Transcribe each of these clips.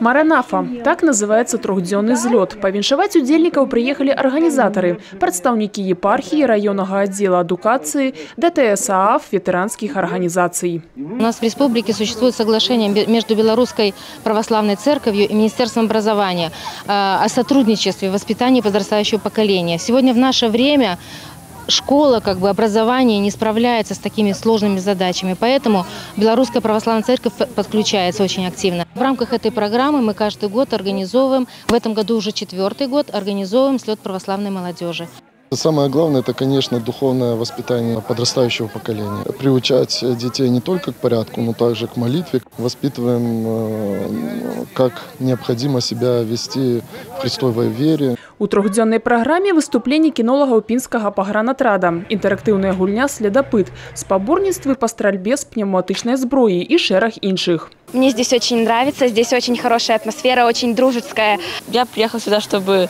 Маранафа – так называется трехдневный взлет. Повіншаваць удзельнікаў приехали организаторы, представники епархии, районного отдела адукации, ДТСААФ, ветеранских организаций. У нас в республике существует соглашение между Белорусской православной церковью и Министерством образования о сотрудничестве в воспитании подрастающего поколения. Сегодня в наше время школа, образование не справляется с такими сложными задачами, поэтому Белорусская православная церковь подключается очень активно. В рамках этой программы мы каждый год организовываем, в этом году уже 4-й год, организовываем слет православной молодежи. Самое главное – это, конечно, духовное воспитание подрастающего поколения. Приучать детей не только к порядку, но также к молитве. Воспитываем, как необходимо себя вести в Христовой вере. У трехдзённай праграме выступленні кінолагаў пінскага пагранатрада, інтэрактыўная гульня «Следопыт», спаборніцтвы па стральбе з пневматычнай зброі и шэраг іншых. Мне здесь очень нравится, здесь очень хорошая атмосфера, очень дружеская. Я приехала сюда, чтобы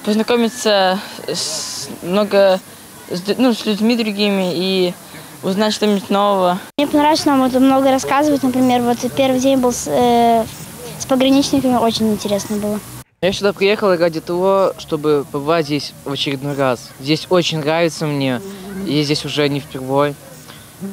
познакомиться с людьми другими и узнать что-нибудь нового. Мне понравилось, нам много рассказывать. Например, первый день был с пограничниками, очень интересно было. Я сюда приехала ради того, чтобы побывать здесь в очередной раз. Здесь очень нравится мне, я здесь уже не впервой.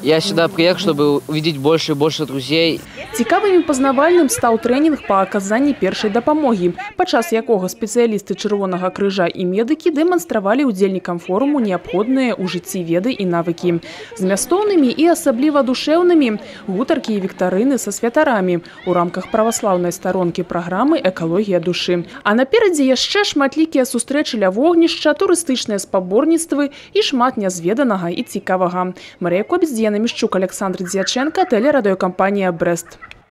Я сюда приехал, чтобы увидеть больше и больше друзей. Цікавым і пазнавальным стаў трэнінг па аказанні першай дапамогі, падчас якога спецыялісты Чырвонага крыжа і медыкі дэманстравалі удзельнікам форуму неабходныя ў жыцці веды і навыкі. Змястоўнымі і асабліва душэўнымі гутаркі і віктарыны са святарамі у рамках праваслаўнай старонкі праграмы «Экалогія душы». А наперадзе яшчэ шматлікія сустрэчы ля вогнішча, турыстычныя спаборніцтвы і шмат нязведанага і цікавага. Марія Кобец, Діана Мішчук, Александр Дзяченко, телерадиокомпания «Брест».